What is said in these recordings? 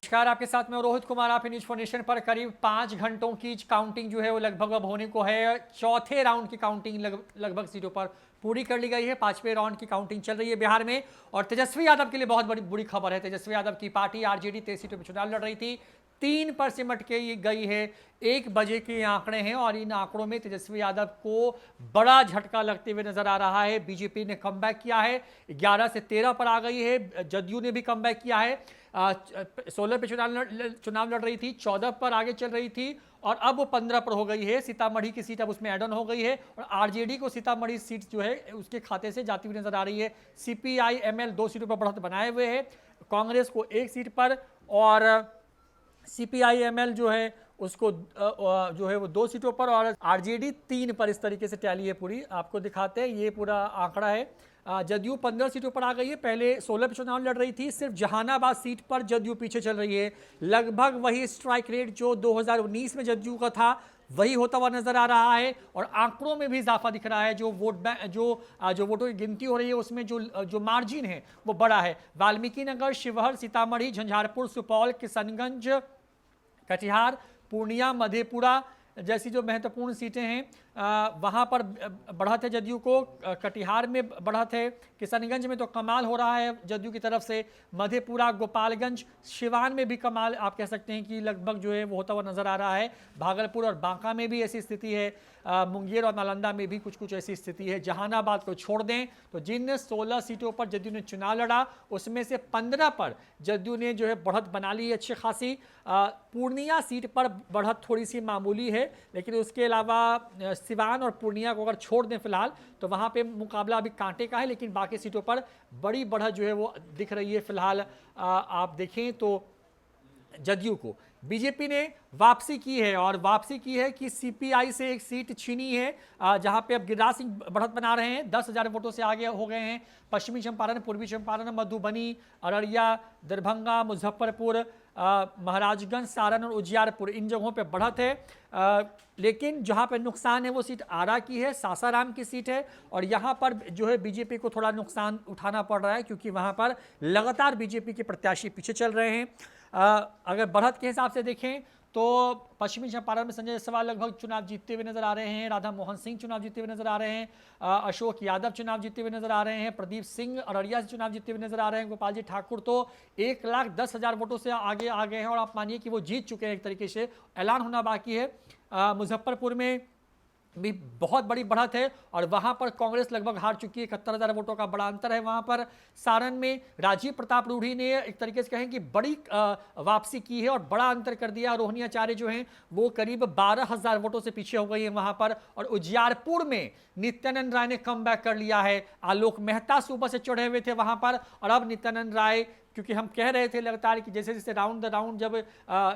नमस्कार, आपके साथ मैं रोहित कुमार। आप न्यूज फॉर नेशन पर करीब 5 घंटों की काउंटिंग जो है वो लगभग अब होने को है। चौथे राउंड की काउंटिंग लगभग सीटों पर पूरी कर ली गई है। 5वें राउंड की काउंटिंग चल रही है बिहार में। और तेजस्वी यादव के लिए बहुत बड़ी बुरी खबर है। तेजस्वी यादव की पार्टी आरजेडी 23 सीटों पर चुनाव लड़ रही थी, 3 पर सिमट के ये गई है। 1 बजे के आंकड़े हैं और इन आंकड़ों में तेजस्वी यादव को बड़ा झटका लगते हुए नजर आ रहा है। बीजेपी ने कमबैक किया है, 11 से 13 पर आ गई है। जदयू ने भी कमबैक किया है। 16 पे चुनाव लड़ रही थी, 14 पर आगे चल रही थी और अब वो 15 पर हो गई है। सीतामढ़ी की सीट अब उसमें एड ऑन हो गई है और आरजेडी को सीतामढ़ी सीट जो है उसके खाते से जाती हुई नजर आ रही है। सीपीआई एमएल 2 सीटों पर बढ़त बनाए हुए है, कांग्रेस को 1 सीट पर और सीपीआई-एमएल जो है उसको जो है वो 2 सीटों पर और आरजेडी 3 पर। इस तरीके से टैली है पूरी, आपको दिखाते हैं। ये पूरा आंकड़ा है। जदयू 15 सीटों पर आ गई है। पहले 16 पे चुनाव लड़ रही थी। सिर्फ जहानाबाद सीट पर जदयू पीछे चल रही है। लगभग वही स्ट्राइक रेट जो 2019 में जदयू का था वही होता हुआ नजर आ रहा है और आंकड़ों में भी इजाफा दिख रहा है। जो वोटों की गिनती हो रही है उसमें जो मार्जिन है वो बड़ा है। वाल्मीकि नगर, शिवहर, सीतामढ़ी, झंझारपुर, सुपौल, किशनगंज, कटिहार, पूर्णिया, मधेपुरा जैसी जो महत्वपूर्ण सीटें हैं वहां पर बढ़त है जदयू को। कटिहार में बढ़त है, किशनगंज में तो कमाल हो रहा है जदयू की तरफ से। मधेपुरा, गोपालगंज, सिवान में भी कमाल आप कह सकते हैं कि लगभग जो है वो होता हुआ नजर आ रहा है। भागलपुर और बांका में भी ऐसी स्थिति है। मुंगेर और नालंदा में भी कुछ कुछ ऐसी स्थिति है। जहानाबाद को छोड़ दें तो जिन 16 सीटों पर जदयू ने चुनाव लड़ा उसमें से 15 पर जदयू ने जो है बढ़त बना ली है अच्छी खासी। पूर्णिया सीट पर बढ़त थोड़ी सी मामूली है, लेकिन उसके अलावा सिवान और पूर्णिया को अगर छोड़ दें फिलहाल तो वहां पे मुकाबला अभी कांटे का है, लेकिन बाकी सीटों पर बड़ी बढ़त जो है वो दिख रही है फिलहाल। आप देखें तो जदयू को बीजेपी ने वापसी की है और वापसी की है कि सीपीआई से 1 सीट छीनी है, जहां पे अब गिरिराज सिंह बढ़त बना रहे हैं। 10,000 वोटों से आगे हो गए हैं। पश्चिमी चंपारण, पूर्वी चंपारण, मधुबनी, अररिया, दरभंगा, मुजफ्फरपुर, महाराजगंज, सारण और उजियारपुर, इन जगहों पे बढ़त है। लेकिन जहां पे नुकसान है वो सीट आरा की है, सासाराम की सीट है और यहां पर जो है बीजेपी को थोड़ा नुकसान उठाना पड़ रहा है क्योंकि वहां पर लगातार बीजेपी के प्रत्याशी पीछे चल रहे हैं। अगर बढ़त के हिसाब से देखें तो पश्चिमी चंपारण में संजय जायसवाल लगभग चुनाव जीतते हुए नजर आ रहे हैं। राधा मोहन सिंह चुनाव जीतते हुए नजर आ रहे हैं। अशोक यादव चुनाव जीतते हुए नजर आ रहे हैं। प्रदीप सिंह अररिया से चुनाव जीतते हुए नजर आ रहे हैं। गोपाल जी ठाकुर तो 1,10,000 वोटों से आगे आ गए हैं और आप मानिए कि वो जीत चुके हैं। एक तरीके से ऐलान होना बाकी है। मुजफ्फरपुर में भी बहुत बड़ी बढ़त है और वहां पर कांग्रेस लगभग हार चुकी है। 71,000 वोटों का बड़ा अंतर है वहां पर। सारण में राजीव प्रताप रूढ़ी ने एक तरीके से कहें कि बड़ी वापसी की है और बड़ा अंतर कर दिया। रोहिणी आचार्य जो हैं वो करीब 12,000 वोटों से पीछे हो गई है वहां पर। और उजियारपुर में नित्यानंद राय ने कमबैक कर लिया है। आलोक मेहता सुबह से चढ़े हुए थे वहां पर और अब नित्यानंद राय, क्योंकि हम कह रहे थे लगातार कि जैसे जैसे राउंड द राउंड जब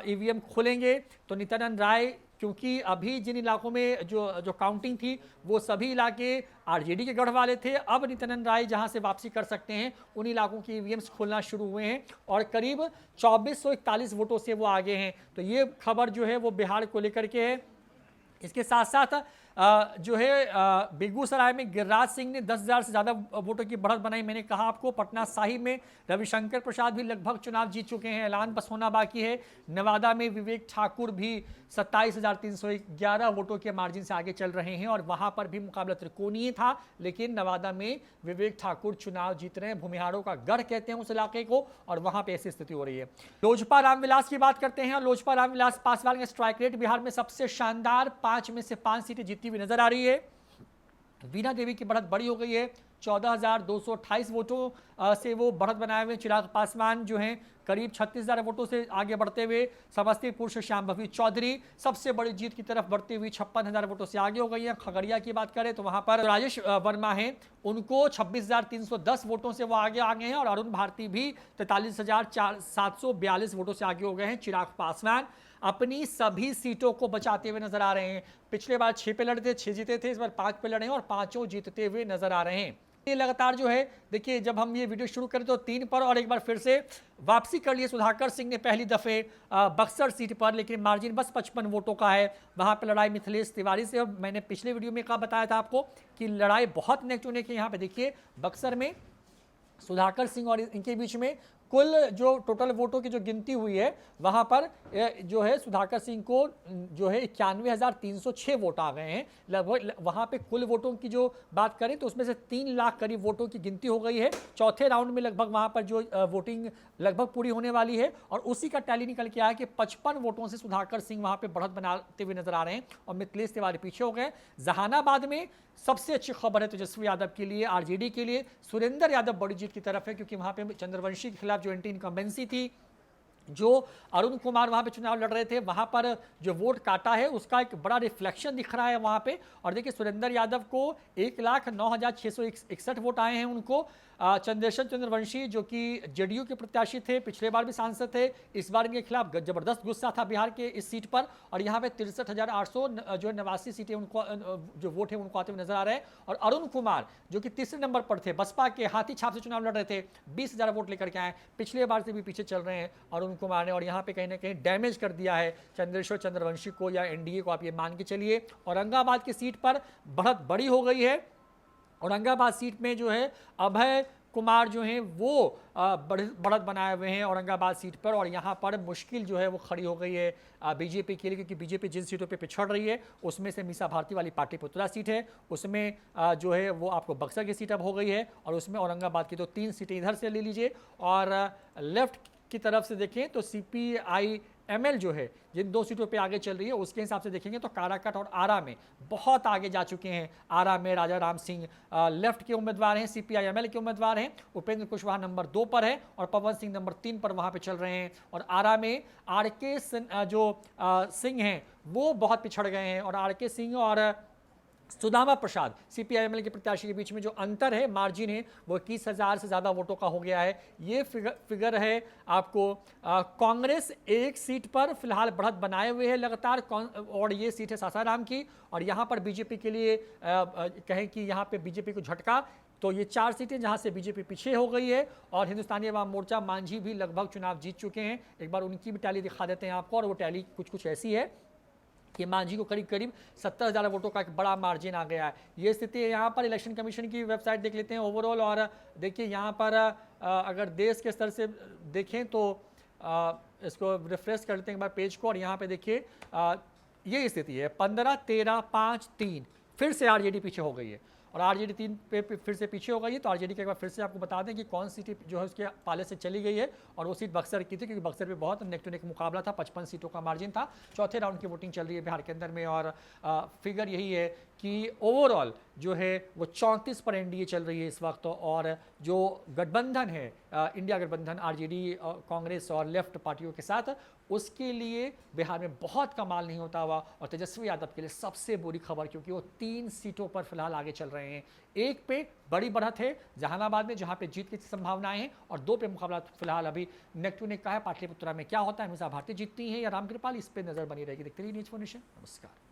ईवीएम खोलेंगे तो नित्यानंद राय, क्योंकि अभी जिन इलाकों में जो काउंटिंग थी वो सभी इलाके आरजेडी के गढ़ वाले थे, अब नित्यानंद राय जहां से वापसी कर सकते हैं उन इलाकों की ईवीएम्स खोलना शुरू हुए हैं और करीब 2441 वोटों से वो आगे हैं। तो ये खबर जो है वो बिहार को लेकर के है। इसके साथ साथ जो है बेगूसराय में गिरिराज सिंह ने 10,000 से ज़्यादा वोटों की बढ़त बनाई। मैंने कहा आपको पटना साहिब में रविशंकर प्रसाद भी लगभग चुनाव जीत चुके हैं, ऐलान बस होना बाकी है। नवादा में विवेक ठाकुर भी 27,311 वोटों के मार्जिन से आगे चल रहे हैं और वहां पर भी मुकाबला त्रिकोणीय था, लेकिन नवादा में विवेक ठाकुर चुनाव जीत रहे हैं। भूमिहारों का गढ़ कहते हैं उस इलाके को और वहां पर ऐसी स्थिति हो रही है। लोजपा रामविलास की बात करते हैं। लोजपा रामविलास पासवान का स्ट्राइक रेट बिहार में सबसे शानदार, 5 में से 5 सीटें जीतती हुई नजर आ रही है। वीणा देवी की बढ़त बड़ी हो गई है, 14,228 वोटों से वो बढ़त बनाए हुए। चिराग पासवान जो हैं करीब 36,000 वोटों से आगे बढ़ते हुए। समस्तीपुर से श्यामभवी चौधरी सबसे बड़ी जीत की तरफ बढ़ती हुई 56,000 वोटों से आगे हो गई है। खगड़िया की बात करें तो वहां पर राजेश वर्मा हैं, उनको 26,310 वोटों से वो आगे आ गए हैं और अरुण भारती भी 43,742 वोटों से आगे हो गए हैं। चिराग पासवान अपनी सभी सीटों को बचाते हुए नजर आ रहे हैं। पिछले बार 6 पे लड़े थे, 6 जीते थे, इस बार 5 पे लड़े हैं और 5 जीतते हुए नजर आ रहे हैं। ये लगातार जो है देखिए, जब हम ये वीडियो शुरू करें तो 3 पर और एक बार फिर से वापसी कर लिए सुधाकर सिंह ने पहली दफे बक्सर सीट पर, लेकिन मार्जिन बस 55 वोटों का है। वहां पर लड़ाई मिथिलेश तिवारी से, और मैंने पिछले वीडियो में कहा बताया था आपको कि लड़ाई बहुत नेक टू नेक है। यहाँ पे देखिए बक्सर में सुधाकर सिंह और इनके बीच में कुल जो टोटल वोटों की जो गिनती हुई है वहां पर जो है सुधाकर सिंह को जो है 91,306 वोट आ गए हैं लगभग। वहां पे कुल वोटों की जो बात करें तो उसमें से 3 लाख करीब वोटों की गिनती हो गई है। चौथे राउंड में लगभग वहां पर जो वोटिंग लगभग पूरी होने वाली है और उसी का टैली निकल के आया है कि 55 वोटों से सुधाकर सिंह वहां पे बढ़त बनाते हुए नजर आ रहे हैं और मिथिलेश तिवारी पीछे हो गए। जहानाबाद में सबसे अच्छी खबर है तेजस्वी यादव के लिए, आरजेडी के लिए। सुरेंद्र यादव बड़ी जीत की तरफ है क्योंकि वहां पे चंद्रवंशी के खिलाफ जो एंटी इनकम्बेंसी थी, जो अरुण कुमार वहां पे चुनाव लड़ रहे थे, वहां पर जो वोट काटा है उसका एक बड़ा रिफ्लेक्शन दिख रहा है वहां पे। और देखिए सुरेंद्र यादव को 1,09,661 वोट आए हैं उनको। चंद्रेश्वर चंद्रवंशी जो कि जेडीयू के प्रत्याशी थे, पिछले बार भी सांसद थे, इस बार इनके खिलाफ जबरदस्त गुस्सा था बिहार के इस सीट पर और यहाँ पे 63,800 जो 89 सीटें उनको जो वोट है उनको आते हुए नजर आ रहे हैं। और अरुण कुमार जो कि तीसरे नंबर पर थे, बसपा के हाथी छाप से चुनाव लड़ रहे थे, 20,000 वोट लेकर के आए, पिछले बार से भी पीछे चल रहे हैं अरुण कुमार ने और यहाँ पे कहीं ना कहीं डैमेज कर दिया है चंद्रेश्वर चंद्रवंशी को या एनडीए को, आप ये मान के चलिए। औरंगाबाद की सीट पर बढ़त बड़ी हो गई है। औरंगाबाद सीट में जो है अभय कुमार जो हैं वो बढ़त बनाए हुए हैं औरंगाबाद सीट पर और यहाँ पर मुश्किल जो है वो खड़ी हो गई है बीजेपी के लिए, क्योंकि बीजेपी जिन सीटों पे पिछड़ रही है उसमें से मीसा भारती वाली पाटलिपुत्रा सीट है, उसमें जो है वो आपको बक्सर की सीट अब हो गई है और उसमें औरंगाबाद की तो 3 सीटें इधर से ले लीजिए। और लेफ्ट की तरफ से देखें तो CPI-ML जो है जिन 2 सीटों पे आगे चल रही है उसके हिसाब से देखेंगे तो काराकट और आरा में बहुत आगे जा चुके हैं। आरा में राजा राम सिंह लेफ्ट के उम्मीदवार हैं, CPI-ML के उम्मीदवार हैं, उपेंद्र कुशवाहा नंबर 2 पर है और पवन सिंह नंबर 3 पर वहां पे चल रहे हैं। और आरा में RK सिंह हैं वो बहुत पिछड़ गए हैं और RK सिंह और सुदामा प्रसाद CPI-ML के प्रत्याशी के बीच में जो अंतर है, मार्जिन है, वो 21,000 से ज़्यादा वोटों का हो गया है। ये फिगर है आपको। कांग्रेस एक सीट पर फिलहाल बढ़त बनाए हुए है लगातार और ये सीट है सासाराम की और यहाँ पर बीजेपी के लिए कहें कि यहाँ पे बीजेपी को झटका तो ये 4 सीटें जहाँ से बीजेपी पीछे हो गई है। और हिंदुस्तानी अवाम मोर्चा मांझी भी लगभग चुनाव जीत चुके हैं। एक बार उनकी भी टैली दिखा देते हैं आपको और वो टैली कुछ ऐसी है कि मांझी को करीब करीब 70,000 वोटों का एक बड़ा मार्जिन आ गया है। ये स्थिति है यहाँ पर। इलेक्शन कमीशन की वेबसाइट देख लेते हैं ओवरऑल और देखिए यहाँ पर अगर देश के स्तर से देखें तो इसको रिफ्रेश कर लेते हैं एक बार पेज को और यहाँ पे देखिए ये स्थिति है 15, 13, 5, 3 फिर से आरजेडी पीछे हो गई है और आरजेडी 3 पे फिर से पीछे हो गई है। तो आरजेडी के एक बार फिर से आपको बता दें कि कौन सी सीट जो है उसके पाले से चली गई है और वो सीट बक्सर की थी क्योंकि बक्सर पे बहुत नेक टू नेक मुकाबला था, 55 सीटों का मार्जिन था। चौथे राउंड की वोटिंग चल रही है बिहार के अंदर में और फिगर यही है कि ओवरऑल जो है वो 34 पर एनडीए चल रही है इस वक्त। और जो गठबंधन है इंडिया गठबंधन आरजेडी कांग्रेस और लेफ्ट पार्टियों के साथ, उसके लिए बिहार में बहुत कमाल नहीं होता हुआ और तेजस्वी यादव के लिए सबसे बुरी खबर क्योंकि वो 3 सीटों पर फिलहाल आगे चल रहे हैं। एक पे बड़ी बढ़त है जहानाबाद में जहां पे जीत की संभावनाएं हैं और 2 पे मुकाबला फिलहाल अभी नेक टू नेक का है। पाटलिपुत्रा में क्या होता है, मीसा भारती जीतती है या रामकृपाल, इस पे नजर बनी रहेगी। देखते रहिए न्यूज़4 नेशन। नमस्कार।